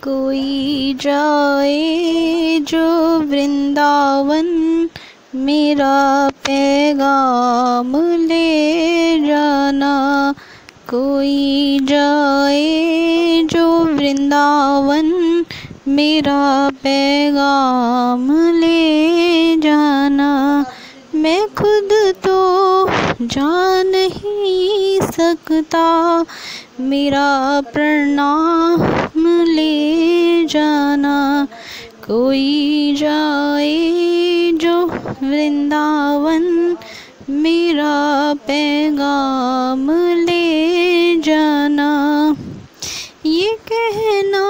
कोई जाए जो वृंदावन, मेरा पैगाम ले जाना। कोई जाए जो वृंदावन, मेरा पैगाम ले जाना। मैं खुद तो जा नहीं सकता, मेरा प्रणाम ले जाना। कोई जाए जो वृंदावन, मेरा पैगाम ले जाना। ये कहना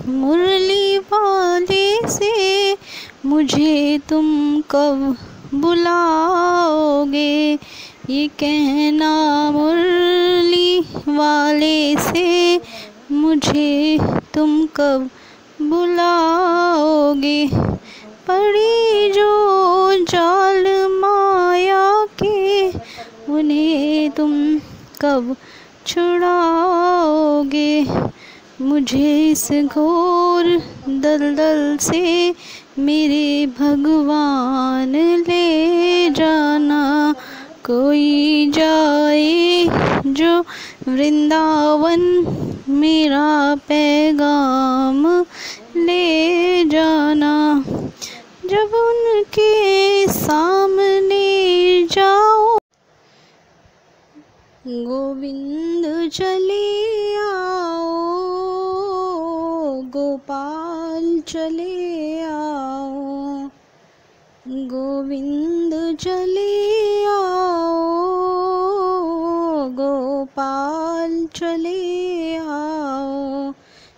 मुरली वाले से, मुझे तुम कब बुलाओगे। ये कहना मुरली वाले से, मुझे तुम कब बुलाओगे। पड़ी जो जाल माया के, उन्हें तुम कब छुड़ाओगे। मुझे इस घोर दलदल से मेरे भगवान ले जाना। कोई जाए जो वृंदावन, मेरा पैगाम ले जाना। जब उनके सामने जाओ, गोविंद चले आओ, गोपाल चले आओ। गोविंद चले आओ, गोपाल चले आओ।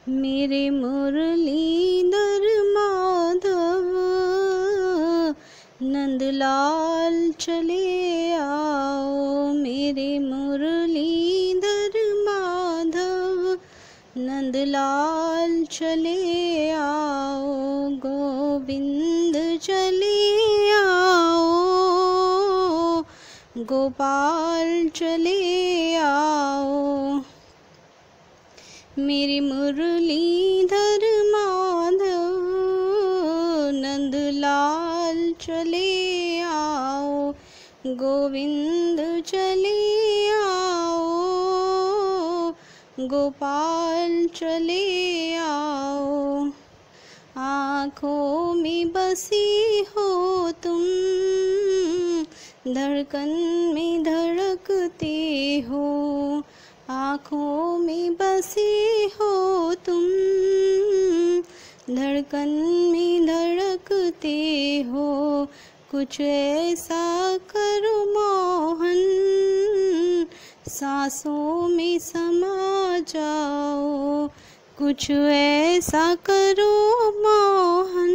मेरे मुरलीधर माधव, नंदलाल चले आओ। मेरे मुरलीधर माधव, नंदलाल चले आओ। गोविंद चले आओ, गोपाल चले आओ। मेरे मुरलीधर माधव, नंदलाल चले आओ। गोविंद चले आओ, गोपाल चले आओ। आँखों में बसी हो तुम, धड़कन में धड़कते हो। आँखों में बसी हो तुम, धड़कन में धड़कते हो। कुछ ऐसा करो मोहन, सांसों में समा जाओ। कुछ ऐसा करो मोहन,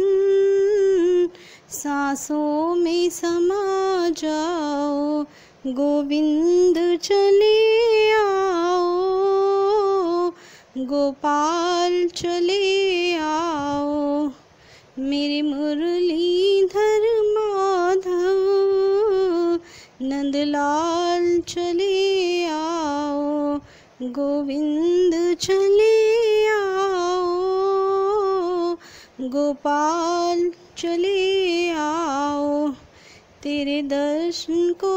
सांसों में समा जाओ। गोविंद चले आओ, गोपाल चले आओ। मेरे मुरलीधर माधव, नंदलाल चले आओ। गोविंद चले आओ, गोपाल चले आओ। तेरे दर्शन को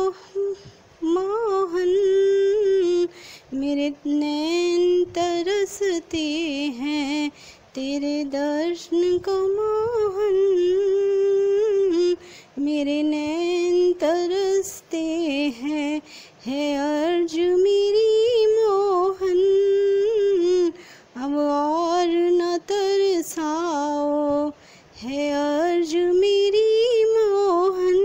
मोहन, मेरे नैन तरसते हैं। तेरे दर्शन को मोहन, मेरे नैन तरसते हैं। है अर्ज मेरी मोहन, अब और न तरसाओ। है अर्ज मेरी मोहन,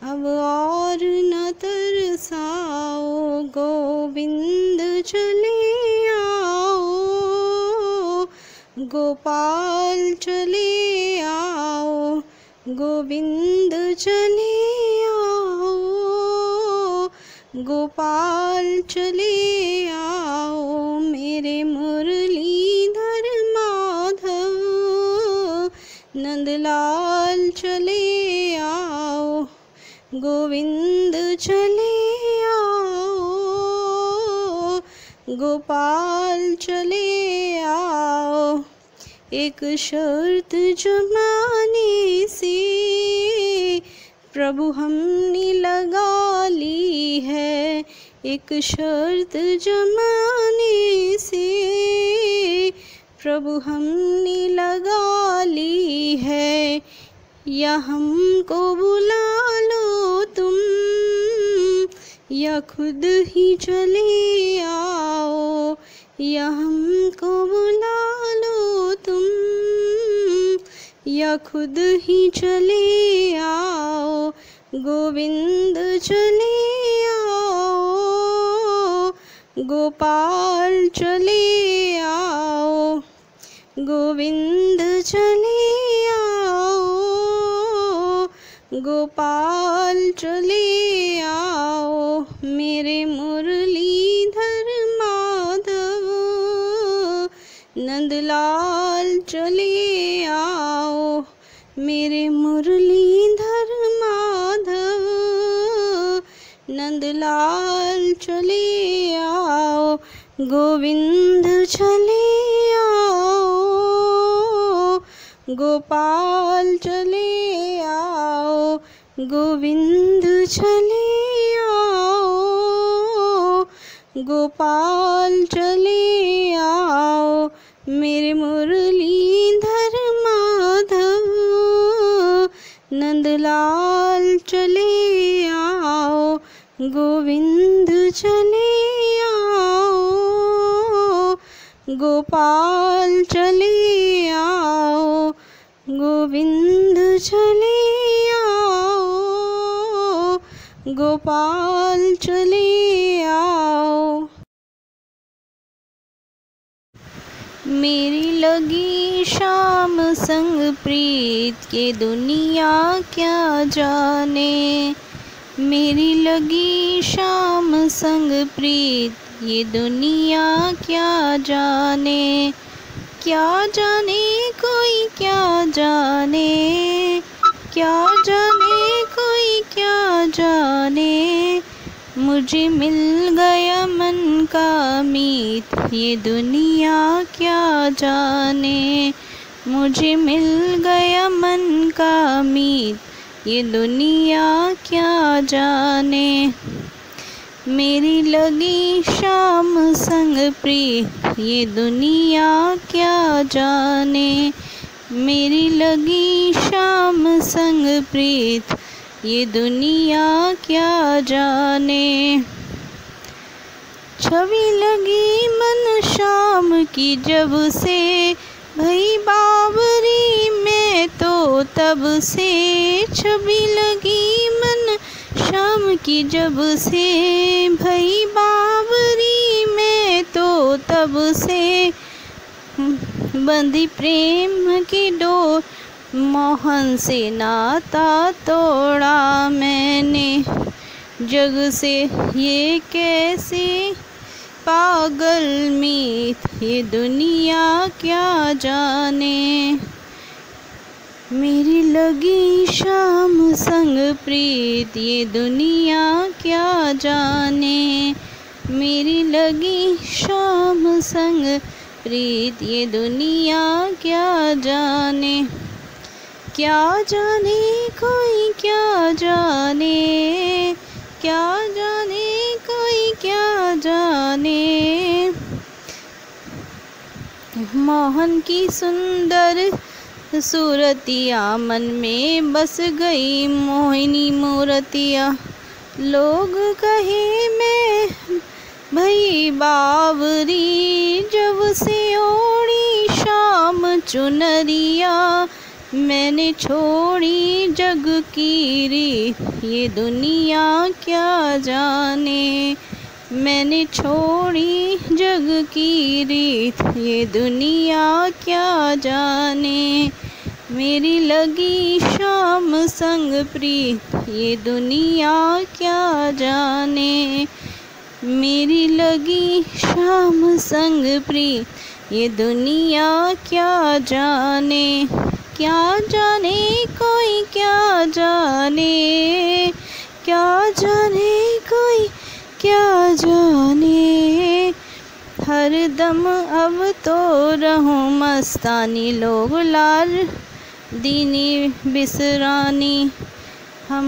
अब और न तरसाओ। गोविंद चले आओ, गोपाल चले आओ। गोविंद चले आओ, गोपाल चले आओ। मेरे मुरलीधर माधव, नंदलाल चले आओ। गोविंद चले आओ, गोपाल चले आओ। एक शर्त जमाने से प्रभु हमने लगा ली है, एक शर्त जमाने से प्रभु हमने लगा ली है। या हमको बुला लो तुम या खुद ही चले आओ, या हमको बुला लो तुम या खुद ही चले आओ। गोविंद चले आओ, गोपाल चले आओ, गोविंद चले आओ, गोपाल चले आओ। मेरे मुरलीधर माधव नंदलाल चले आओ, मेरे मुरलीधर माधव नंदलाल चले आओ। गोविंद चले आओ, गोपाल चले आओ, गोविंद चले आओ, गोपाल चले आओ। मेरे मुरलीधर माधव नंदलाल चले आओ, गोविंद चले आओ, गोपाल चले आओ, गोविंद चले आओ, गोपाल चले आओ। मेरी लगी शाम संग प्रीत के दुनिया क्या जाने, मेरी लगी शाम संग प्रीत ये दुनिया क्या जाने। क्या जाने कोई क्या जाने, क्या जाने कोई क्या जाने। मुझे मिल गया मन का मीत ये दुनिया क्या जाने, मुझे मिल गया मन का मीत ये दुनिया क्या जाने। मेरी लगी शाम संग प्रीत ये दुनिया क्या जाने, मेरी लगी शाम संग प्रीत ये दुनिया क्या जाने। छवि लगी मन शाम की जब से भई बावरी में तो तब से, छवि लगी मन शाम की जब से भई बावरी में तो तब से। बंधी प्रेम की डोर मोहन से नाता तोड़ा मैंने, जग से ये कैसे पागल मीत ये दुनिया क्या जाने। मेरी लगी शाम संग प्रीत ये दुनिया क्या जाने, मेरी लगी शाम संग प्रीत ये दुनिया क्या जाने। क्या जाने कोई क्या जाने, क्या जाने कोई क्या जाने। मोहन की सुंदर सूरतिया मन में बस गई मोहिनी मूरतिया। लोग कहे मैं भई बावरी जब से ओढ़ी शाम चुनरिया, मैंने छोड़ी जग की रीत ये दुनिया क्या जाने, मैंने छोड़ी जग की रीत ये दुनिया क्या जाने। मेरी लगी शाम संग प्रीत ये दुनिया क्या जाने, मेरी लगी शाम संग प्रीत ये दुनिया क्या जाने। क्या जाने कोई क्या जाने, क्या जाने कोई क्या जाने। हर दम अब तो रहूं मस्तानी, लोग लाल दीनी बिसरानी। हम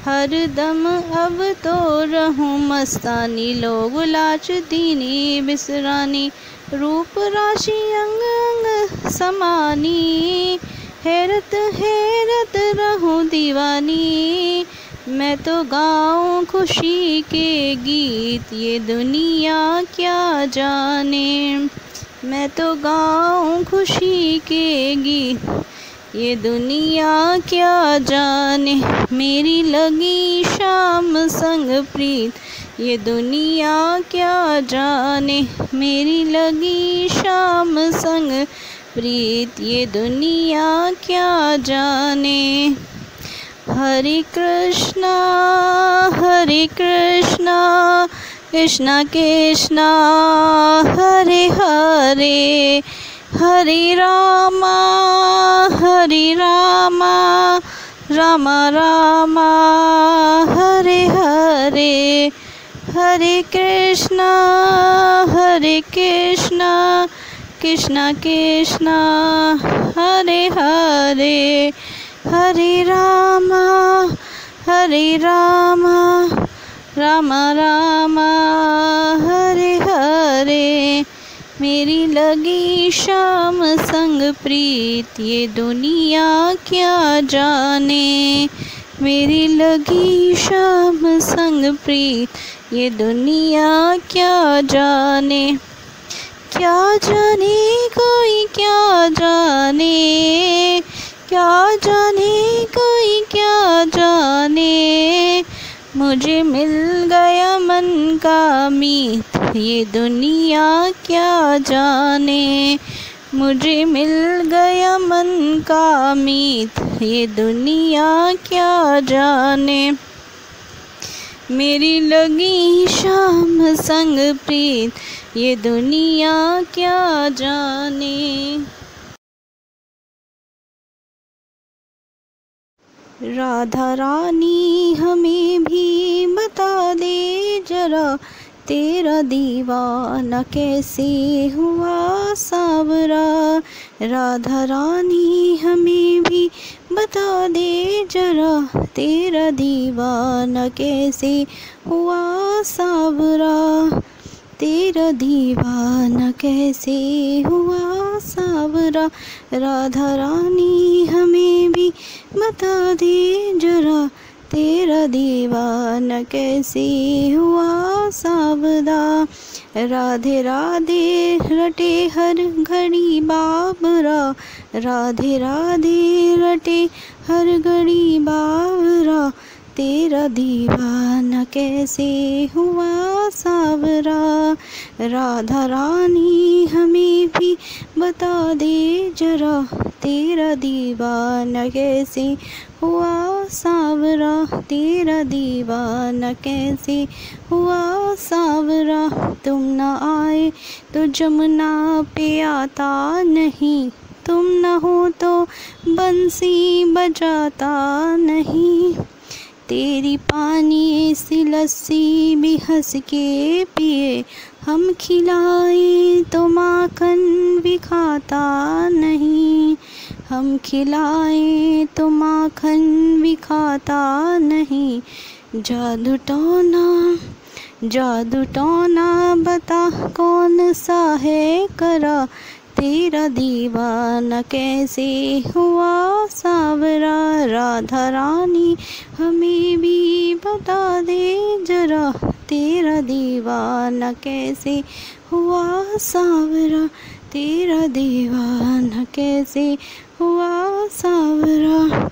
हर दम अब तो रहूं मस्तानी, लोग लाज दीनी बिसरानी। रूप राशि अंग अंग समानी, हैरत हैरत रहूं दीवानी। मैं तो गाऊं खुशी के गीत, ये दुनिया क्या जाने। मैं तो गाऊं खुशी के गीत, ये दुनिया क्या जाने। मेरी लगी शाम संग प्रीत, ये दुनिया क्या जाने। मेरी लगी शाम संग प्रीत, ये दुनिया क्या जाने। हरे कृष्णा कृष्णा कृष्णा हरे हरे, हरे रामा रामा रामा हरे हरे। हरे कृष्णा कृष्णा कृष्णा हरे हरे, हरे रामा रामा रामा हरे हरे। मेरी लगी शाम संग प्रीत, ये दुनिया क्या जाने। मेरी लगी शाम संग प्रीत, ये दुनिया क्या जाने। क्या जाने कोई क्या जाने, क्या जाने कोई क्या जाने। मुझे मिल गया मन का मीत, ये दुनिया क्या जाने। मुझे मिल गया मन का मीत, ये दुनिया क्या जाने। मेरी लगी शाम संग प्रीत, ये दुनिया क्या जाने। राधा रानी हमें भी बता दे जरा, तेरा दीवाना कैसे हुआ सावरा। राधा रानी हमें भी बता दे जरा, तेरा दीवाना कैसे हुआ सावरा। तेरा दीवाना कैसे हुआ सावरा। राधा रानी हमें भी बता दे जरा, तेरा दीवाना कैसे हुआ सावरा। राधे राधे रटे हर घड़ी बाबरा, राधे राधे रटे हर घड़ी बाबरा। तेरा दीवाना कैसे हुआ सावरा। राधा रानी हमें भी बता दे जरा, तेरा दीवाना कैसे हुआ सावरा। तेरा दीवाना कैसे हुआ सावरा। तुम न आए तो जमुना पे आता नहीं, तुम न हो तो बंसी बजाता नहीं। तेरी पानी सी लस्सी भी हंस के पिए, हम खिलाए तो माखन भी खाता नहीं। हम खिलाए तो माखन भी खाता नहीं। जादू टोना बता कौन सा है करा, तेरा दीवाना कैसे हुआ सावरा। राधा रानी हमें भी बता दे जरा, तेरा दीवाना कैसे हुआ सावरा। तेरा दीवाना कैसे हुआ सावरा।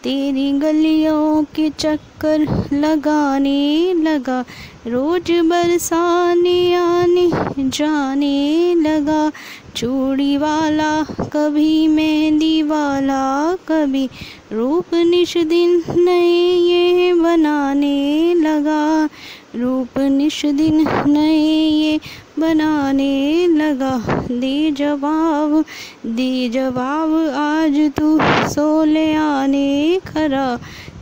तेरी गलियों के चक्कर लगाने लगा, रोज बरसाने आने जाने लगा। चूड़ी वाला कभी मेहंदी वाला, कभी रूप निश दिन नए ये बनाने लगा। रूप निश दिन नए ये बनाने लगा। दे जवाब आज तू सो ले आने खरा,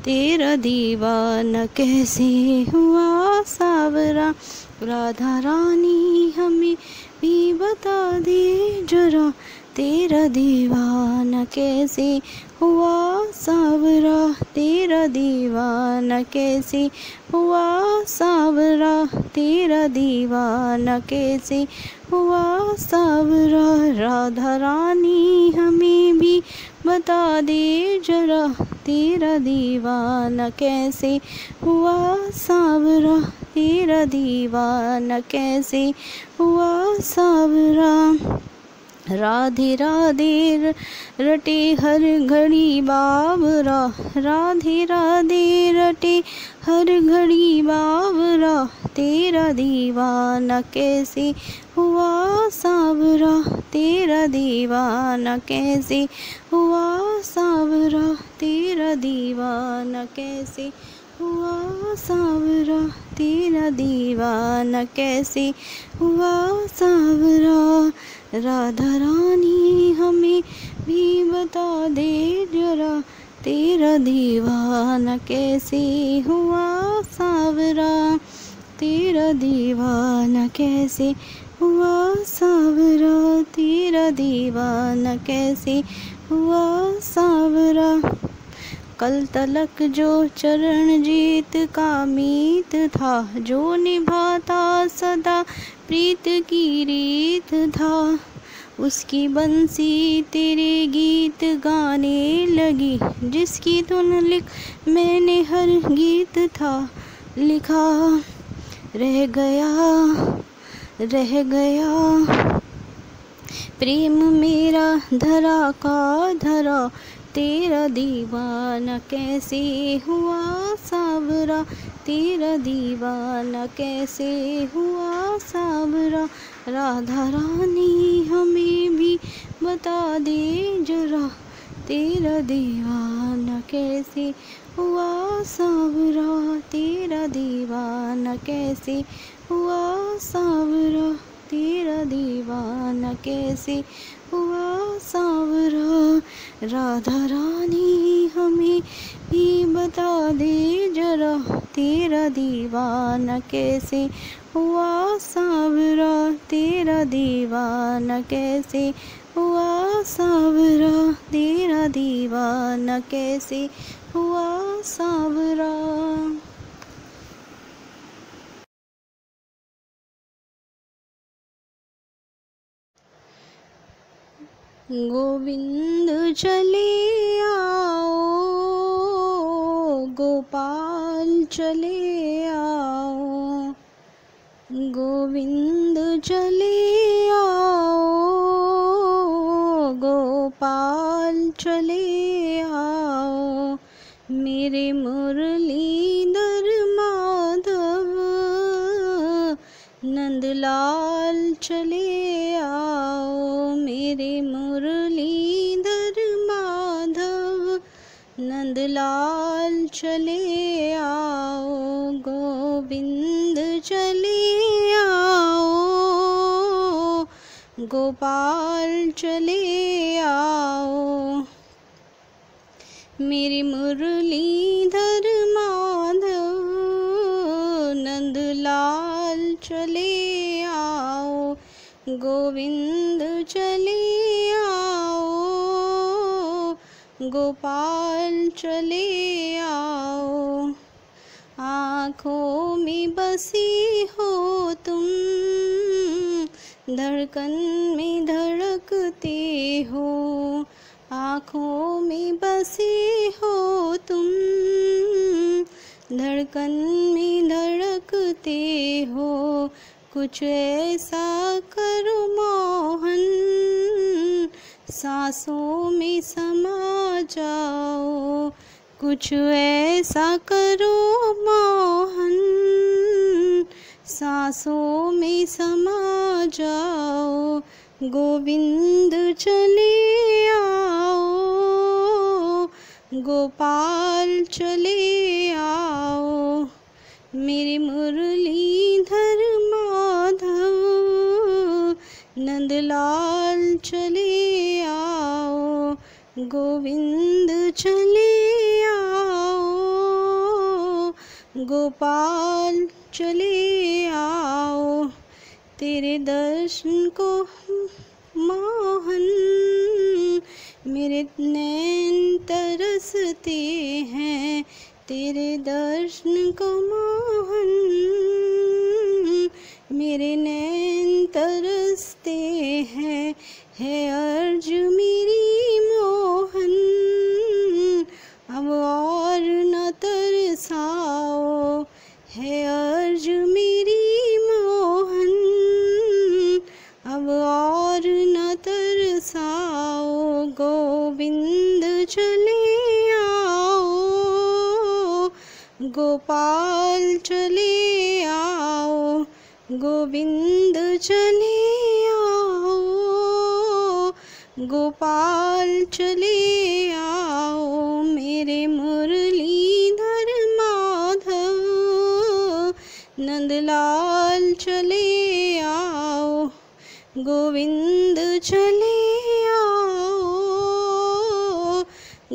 तेरा दीवाना कैसे हुआ सावरा। राधा रानी हमें भी बता दे जरा, तेरा दीवाना कैसे हुआ सावरा, तेरा दीवाना कैसे हुआ सावरा, तेरा दीवाना कैसे हुआ सावरा। राधा रानी हमें भी बता दे जरा, तेरा दीवाना कैसे हुआ सावरा, तेरा दीवाना कैसे हुआ सावरा। राधे राधे रटे हर घड़ी बावरा, राधे राधे रटे हर घड़ी बावरा, तेरा दीवाना कैसे हुआ सावरा, तेरा दीवाना कैसे हुआ सावरा, तेरा दीवाना कैसे हुआ सावरा, तेरा दीवाना कैसे हुआ सावरा। राधा रानी हमें भी बता दे जरा, तेरा दीवाना कैसे हुआ सावरा, तेरा दीवाना कैसे हुआ सावरा, तेरा दीवाना कैसे हुआ सावरा। कल तलक जो चरण जीत का मीत था, जो निभाता सदा प्रीत की रीत था, उसकी बंसी तेरे गीत गाने लगी, जिसकी धुन लिख मैंने हर गीत था लिखा। रह गया प्रेम मेरा धरा का धरा, तेरा दीवाना कैसे हुआ सावरा, तेरा दीवाना कैसे हुआ सावरा। राधा रानी हमें भी बता दे जरा, तेरा दीवाना कैसे हुआ सावरा, तेरा दीवाना कैसे हुआ सावरा, तेरा दीवाना कैसे हुआ सावरा। राधा रानी हमें भी बता दे जरा, तेरा दीवाना कैसे हुआ सावरा, तेरा दीवाना कैसे हुआ सावरा, तेरा दीवाना कैसे हुआ सावरा। गोविंद चले आओ, गोपाल चले आओ, गोविंद चले आओ, गोपाल चले आओ, मेरे मुरलीधर माधव नंदलाल चले आओ, मेरे मुरलीधर माधव नंदलाल चले आओ, गोविंद चले आओ, गोपाल चले आओ, मेरे मुरलीधर माधव नंदलाल चले आओ, गोविंद चले आओ, गोपाल चले आओ। आँखों में बसी हो तुम, धड़कन में धड़कते हो, आँखों में बसी हो तुम, धड़कन में धड़कते हो, कुछ ऐसा करो मोहन, सांसों में समा जाओ, कुछ ऐसा करो मोहन, सांसों में समा जाओ, गोविंद चले आओ, गोपाल चले आओ, मेरे मुरलीधर माधव नंदलाल चले आओ, गोविंद चले आओ, गोपाल चले आओ, तेरे दर्शन को मोहन मेरे नैन तरसते हैं, तेरे दर्शन को मोहन मेरे नैन तरसते हैं। है अर्ज मेरी मोहन अब और न तरसाओ, है अर्ज मेरी मोहन अब और न तरसाओ। गोविंद चले आओ, गोपाल चले आओ, गोविंद चले आओ, गोपाल चले आओ। मेरे मुरलीधर माधव नंदलाल चले आओ, गोविंद चले आओ,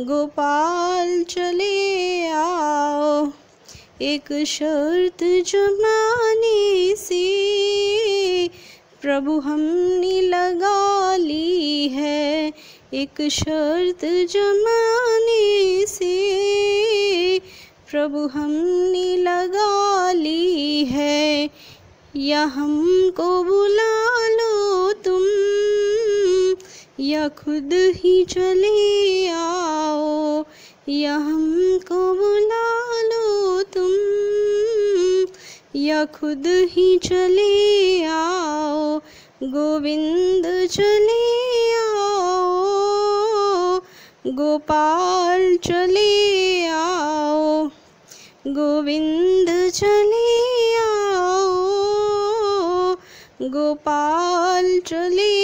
गोपाल चले आओ। एक शर्त जमाने से प्रभु हमने लगा ली है, एक शर्त जमाने से प्रभु हमने लगा ली है। या हमको बुला लो तुम या खुद ही चले आओ, या हमको बुला लो तुम या खुद ही चले आओ। गोविंद चले आओ, गोपाल चले आओ, गोविंद चले आओ, गोपाल चले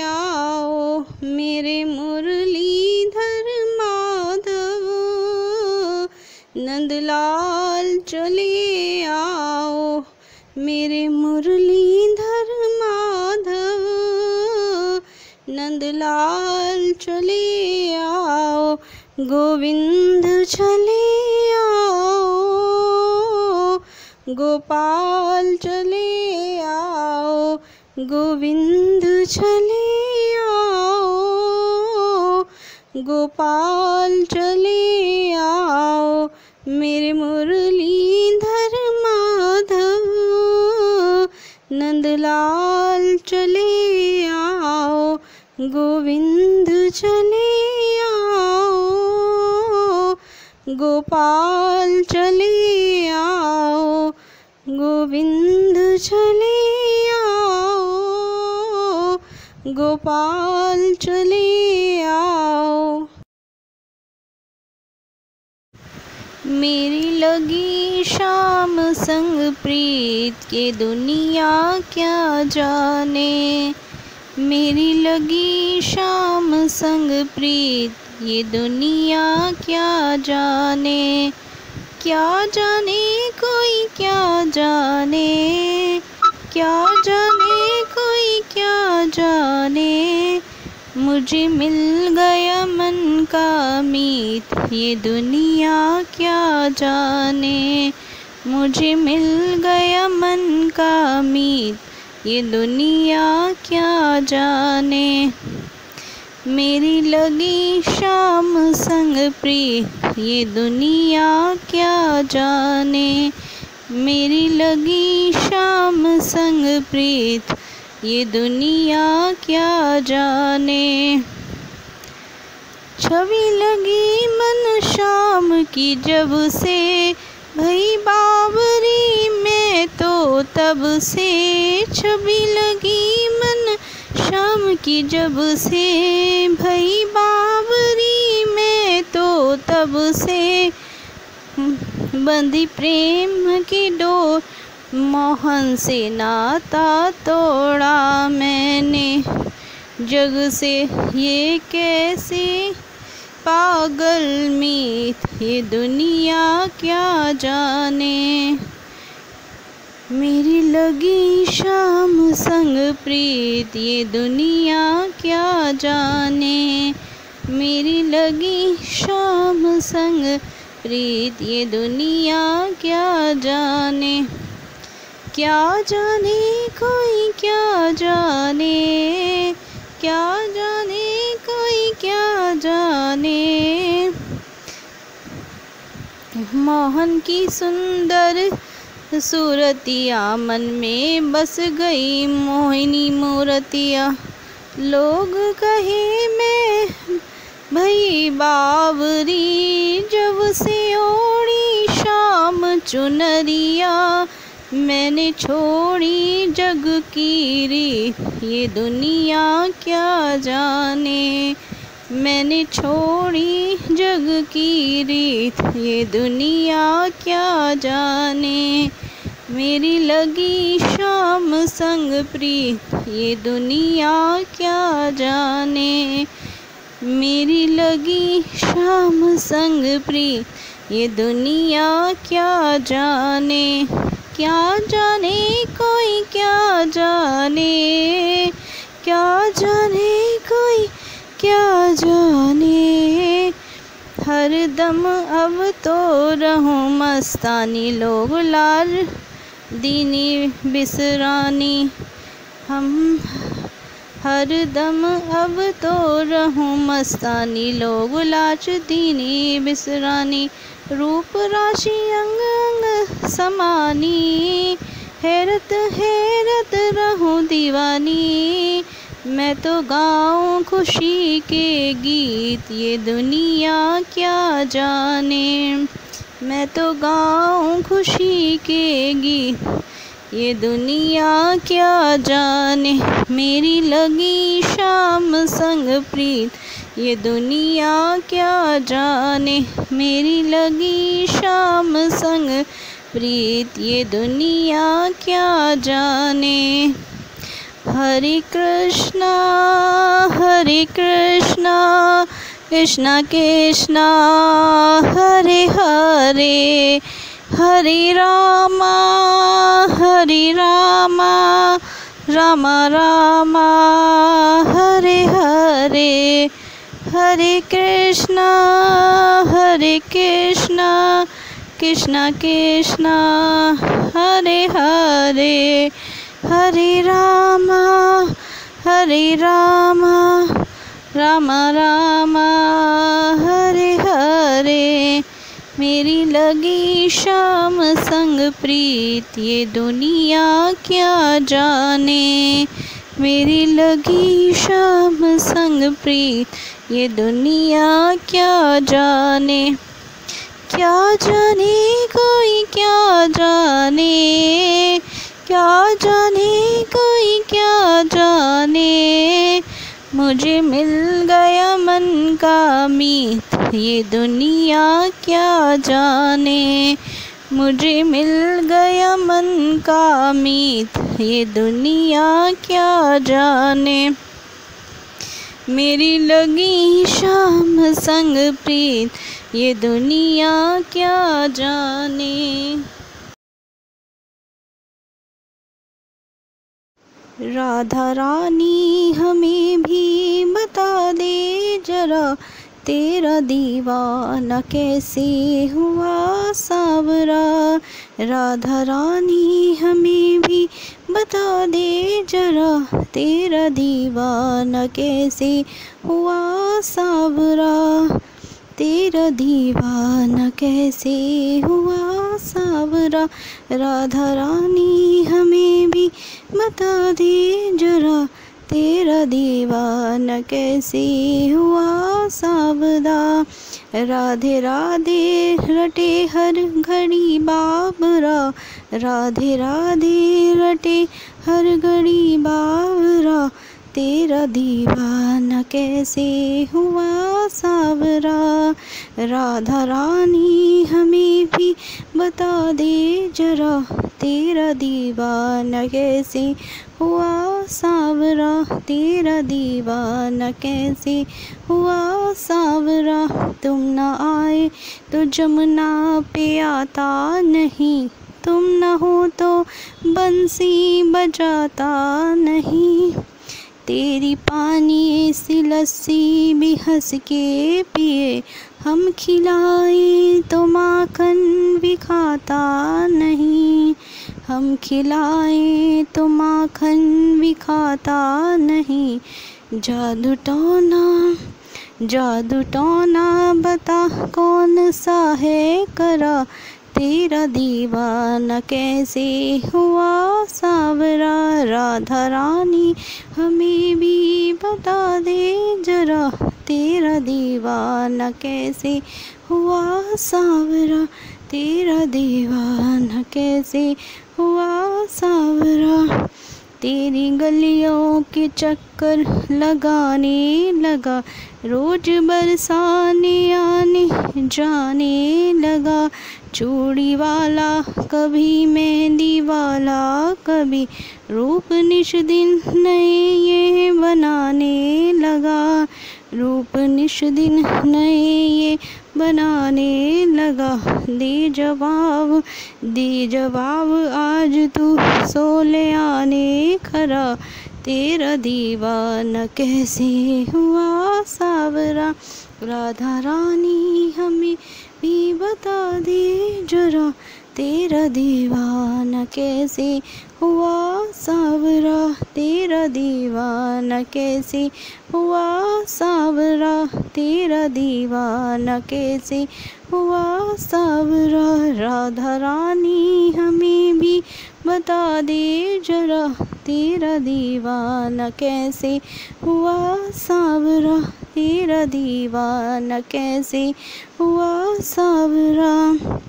आओ। मेरे मुरलीधर माधव नंदलाल चले आओ, मेरे मुरलीधर माधव नंदलाल चले आओ। गोविंद चले आओ, गोपाल चले आओ, गोविंद चले आओ, गोपाल चले आओ। मेरे मुरलीधर माधव नंदलाल चले आओ, गोविंद चले आओ, गोपाल चले आओ, गोविंद चले आओ, गोपाल चले आओ। मेरी लगी शाम संग प्रीत के दुनिया क्या जाने, मेरी लगी शाम संग प्रीत ये दुनिया क्या जाने। क्या जाने कोई क्या जाने, क्या जाने कोई क्या जाने। मुझे मिल गया मन का मीत ये दुनिया क्या जाने, मुझे मिल गया मन का मीत ये दुनिया क्या जाने। मेरी लगी शाम संग प्रीत ये दुनिया क्या जाने, मेरी लगी शाम संग प्रीत ये दुनिया क्या जाने। छवि लगी मन शाम की जब से भई बावरी में तो तब से, छवि लगी मन शाम की जब से भई बावरी में तो तब से। बंधी प्रेम की डोर मोहन से नाता तोड़ा मैंने, जग से ये कैसे पागल मीत ये दुनिया क्या जाने। मेरी लगी शाम संग प्रीत ये दुनिया क्या जाने, मेरी लगी शाम संग प्रीत ये दुनिया क्या जाने। क्या जाने कोई क्या जाने, क्या जाने कोई क्या जाने। मोहन की सुंदर सूरतिया मन में बस गई मोहिनी मूरतिया। लोग कहे मैं भई बावरी, जब से ओढ़ी शाम चुनरिया। मैंने छोड़ी जग की रीत, ये दुनिया क्या जाने। मैंने छोड़ी जग की रीत, ये दुनिया क्या जाने। मेरी लगी शाम संग प्रीत, ये दुनिया क्या जाने। मेरी लगी शाम संग प्रीत, ये दुनिया क्या जाने। क्या जाने कोई क्या जाने, क्या जाने कोई क्या जाने। हर दम अब तो रहूं मस्तानी, लोग लाज दीनी बिसरानी। हम हर दम अब तो रहूं मस्तानी, लोग लाज दीनी बिसरानी। रूप राशि अंग अंग समानी, हैरत हैरत रहूं दीवानी। मैं तो गाऊं खुशी के गीत, ये दुनिया क्या जाने। मैं तो गाऊं खुशी के गीत, ये दुनिया क्या जाने। मेरी लगी शाम संग प्रीत, ये दुनिया क्या जाने। मेरी लगी शाम संग प्रीत, ये दुनिया क्या जाने। हरे कृष्णा कृष्णा कृष्णा हरे हरे, हरे रामा रामा रामा हरे हरे। हरे कृष्णा कृष्णा कृष्णा हरे हरे, हरे रामा रामा रामा हरे हरे। मेरी लगी शाम संग प्रीत, ये दुनिया क्या जाने। मेरी लगी शाम संग प्रीत, ये दुनिया क्या जाने। क्या जाने कोई क्या जाने, क्या जाने कोई क्या जाने। मुझे मिल गया मन का मीत, ये दुनिया क्या जाने। मुझे मिल गया मन का मीत, ये दुनिया क्या जाने। मेरी लगी शाम संग प्रीत, ये दुनिया क्या जाने। राधा रानी हमें भी बता दे जरा, तेरा दीवाना कैसे हुआ सावरा। राधा रानी हमें भी बता दे जरा, तेरा दीवाना कैसे हुआ सावरा। तेरा दीवाना कैसे हुआ सावरा। राधा रानी हमें भी बता दे जरा, तेरा दीवाना कैसे हुआ सावरा। राधे राधे रटे हर घड़ी बाबरा, राधे राधे रटे हर घड़ी बाबरा। तेरा दीवाना कैसे हुआ सावरा। राधा रानी हमें भी बता दे जरा, तेरा दीवाना कैसे हुआ सावरा। तेरा दीवाना कैसे हुआ सावरा। तुम न आए तो जमुना पे आता नहीं, तुम न हो तो बंसी बजाता नहीं। तेरी पानी सी लस्सी भी हंस के पिए, हम खिलाए तो माखन भी खाता नहीं। हम खिलाएं तो माखन भी खाता नहीं। जादू टोना बता कौन सा है करा, तेरा दीवाना कैसे हुआ सावरा। राधा रानी हमें भी बता दे जरा, तेरा दीवाना कैसे हुआ सावरा, तेरा दीवाना कैसे हुआ सावरा। तेरी गलियों के चक्कर लगाने लगा, रोज बरसाने आने जाने लगा। चूड़ी वाला कभी मेहंदी वाला, कभी रूप निश दिन नए ये बनाने लगा, रूप निश दिन नए ये बनाने लगा। दे जवाब आज तू सो ले आने खरा, तेरा दीवाना कैसे हुआ सावरा। राधा रानी हमें भी बता दे जरा, तेरा दीवाना कैसे हुआ सावरा, तेरा दीवाना कैसे हुआ सावरा, तेरा दीवाना कैसे हुआ सावरा। राधा रानी हमें भी बता दे जरा, तेरा दीवाना कैसे हुआ सावरा, तेरा दीवाना कैसे हुआ सावरा।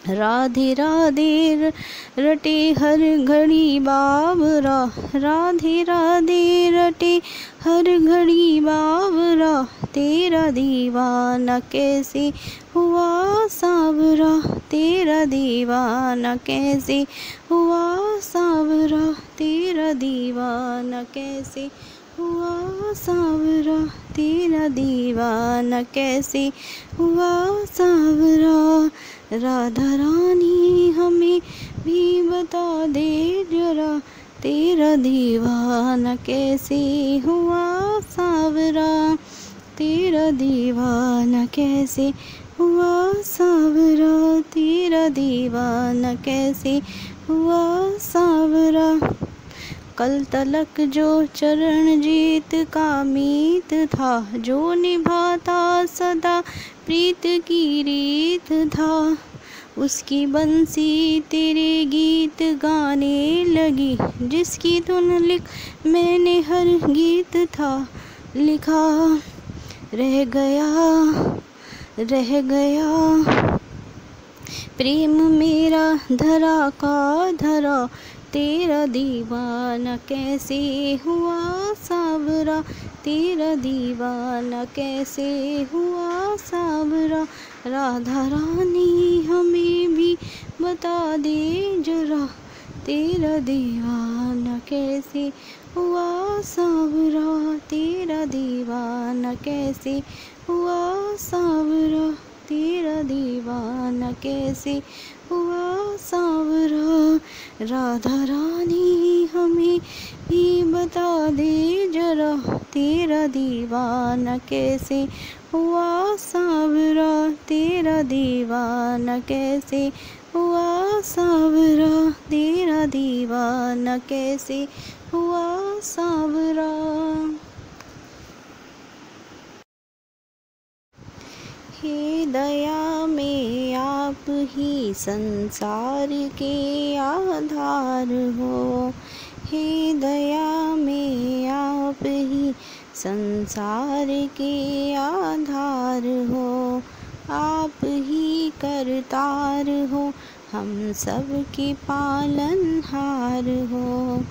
राधे राधे रटे हर घड़ी बाबरा, राधे राधे रटे हर घड़ी बाबरा, तेरा दीवाना कैसे हुआ सावरा, तेरा दीवाना कैसे हुआ सावरा, तेरा दीवाना कैसे हुआ सावरा, तेरा दीवाना कैसे हुआ सावरा। राधा रानी हमें भी बता दे जरा, तेरा दीवाना कैसे हुआ सावरा, तेरा दीवाना कैसे हुआ सावरा, तेरा दीवाना कैसे हुआ सावरा। कल तलक जो चरणजीत का मीत था, जो निभाता सदा प्रीत की रीत था, उसकी बंसी तेरे गीत गाने लगी। जिसकी धुन लिख मैंने हर गीत था लिखा, रह गया प्रेम मेरा धरा का धरा, तेरा दीवाना कैसे हुआ सावरा, तेरा दीवाना कैसे हुआ सावरा। राधा रानी हमें भी बता दे जरा, तेरा दीवाना कैसे हुआ सावरा, तेरा दीवाना कैसे हुआ सावरा, तेरा दीवाना कैसे हुआ सावरा। राधा रानी हमें भी बता दे जरा, तेरा दीवाना कैसे हुआ सावरा, तेरा दीवाना कैसे हुआ सावरा, तेरा दीवाना कैसे हुआ सावरा। हे दया में आप ही संसार के आधार हो, हे दया में आप ही संसार के आधार हो। आप ही करतार हो, हम सब के पालनहार हो।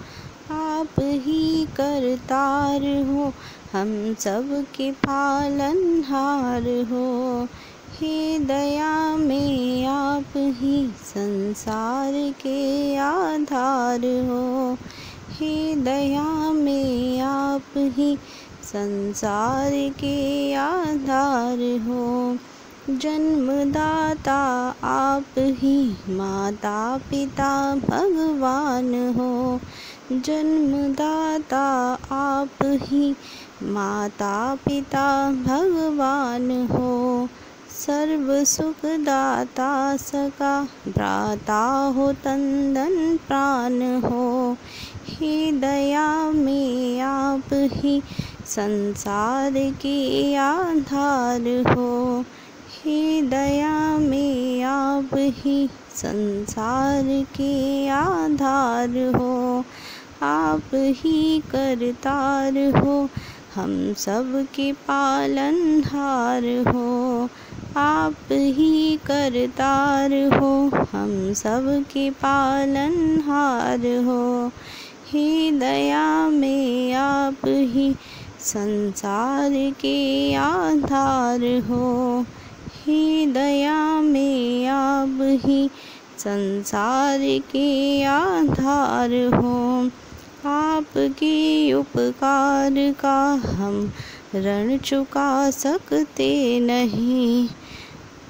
आप ही करतार हो, हम सब के पालनहार हो। हे दया में आप ही संसार के आधार हो, हे दया में आप ही संसार के आधार हो। जन्मदाता आप ही, माता पिता भगवान हो। जन्मदाता आप ही, माता पिता भगवान हो। सर्व सुख दाता सका, भ्राता हो तन प्राण हो। हे दया में आप ही संसार के आधार हो। हे दया में आप ही संसार के आधार हो। आप ही करतार हो, हम सब के पालनहार हो। आप ही करतार हो, हम सब के पालनहार हो। हे दया में आप ही संसार के आधार हो। हे दया में आप ही संसार के आधार हो। आपके उपकार का हम ऋण चुका सकते नहीं,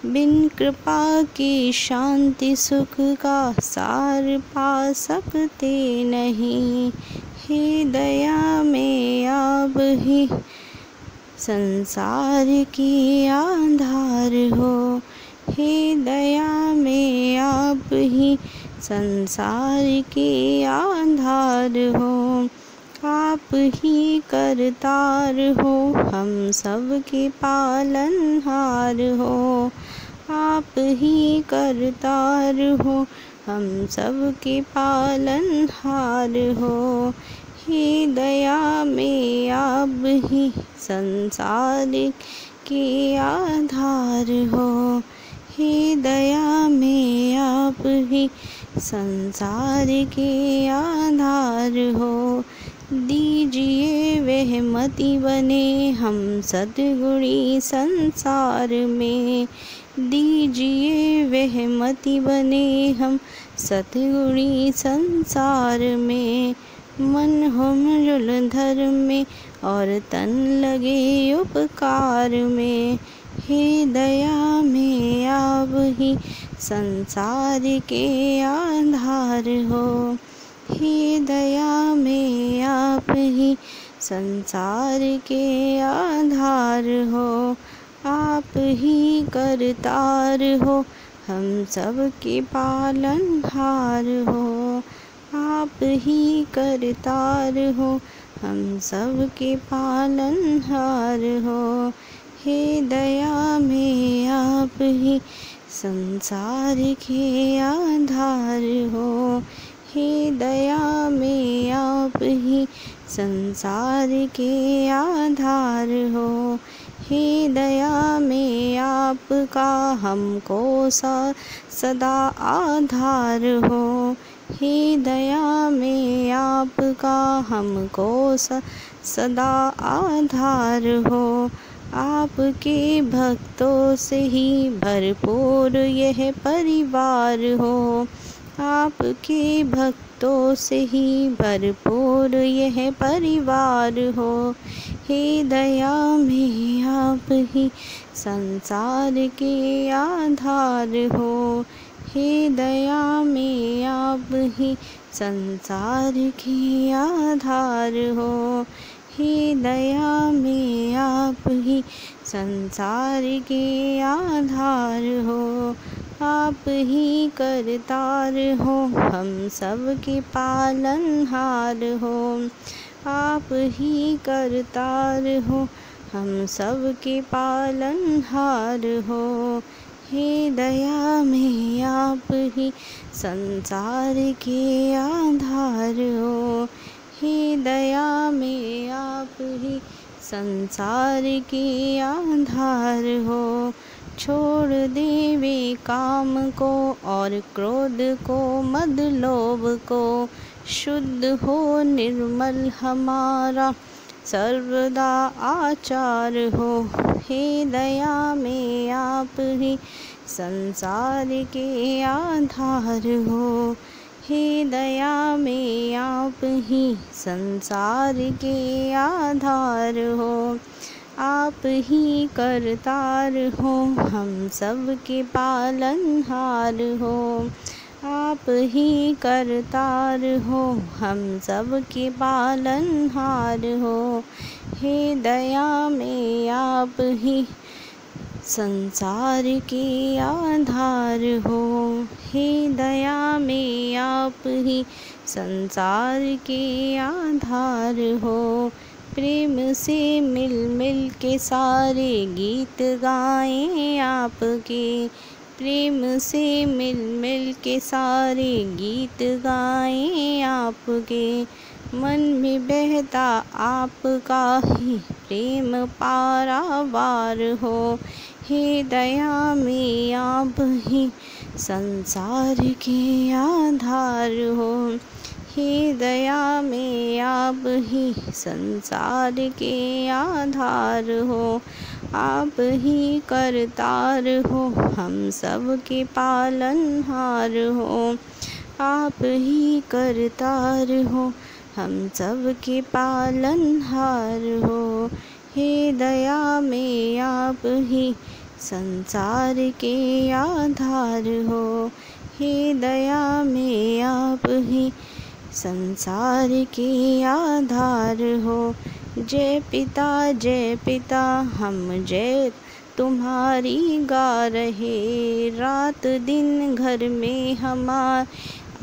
बिन कृपा की शांति सुख का सार पा सकते नहीं। हे दया में आप ही संसार के आधार हो। हे दया में आप ही संसार के आधार हो। आप ही करतार हो, हम सब के पालनहार हो। आप ही करतार हो, हम सब के पालनहार हो। हे दया में आप ही संसार के आधार हो। हे दया में आप ही संसार के आधार हो। दीजिए वह मति बने हम सद्गुणी संसार में। दीजिए वह मति बने हम सद्गुणी संसार में। मन हो मृल धर्म में और तन लगे उपकार में। हे दया में आप ही संसार के आधार हो। हे दया में आप ही संसार के आधार हो। आप ही करतार हो, हम सब के पालनहार हो। आप ही करतार हो, हम सब के पालनहार हो। हे दया में आप ही संसार के आधार हो। हे दया में आप ही संसार के आधार हो। हे दया में आपका हमको सदा आधार हो। हे दया में आपका हमको सदा आधार हो। आपके भक्तों से ही भरपूर यह परिवार हो। आपके भक्तों से ही भरपूर यह परिवार हो। हे दया में आप ही संसार के आधार हो। हे दया में आप ही संसार के आधार हो। हे दया में आप ही संसार के आधार हो। आप ही करतार हो, हम सब के पालनहार हो। आप ही करतार हो, हम सब के पालनहार हो। हे दया में आप ही संसार के आधार हो। हे दया में आप ही संसार के आधार हो। छोड़ देवे काम को और क्रोध को, मद लोभ को। शुद्ध हो निर्मल हमारा सर्वदा आचार हो। हे दया में आप ही संसार के आधार हो। हे दया में आप ही संसार के आधार हो। आप ही करतार हो, हम सब के पालनहार हो। आप ही करतार हो, हम सब के पालनहार हो। हे दया में आप ही संसार के आधार हो। हे दया में आप ही संसार के आधार हो। प्रेम से मिल मिल के सारे गीत गाएं आपके। प्रेम से मिल मिल के सारे गीत गाएं आपके। मन में बहता आपका ही प्रेम पारावार हो। हे दया में आप ही संसार के आधार हो। हे दया में आप ही संसार के आधार हो। आप ही करतार हो, हम सब के पालनहार हो। आप ही करतार हो, हम सब के पालनहार हो। हे दया में आप ही संसार के आधार हो। हे दया में आप ही संसार के आधार हो। जय पिता हम जय तुम्हारी गा रहे। रात दिन घर में हमार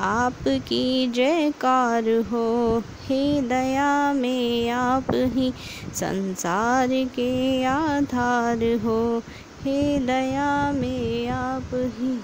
आपकी जयकार हो। हे दया में आप ही संसार के आधार हो। हे दया में आप ही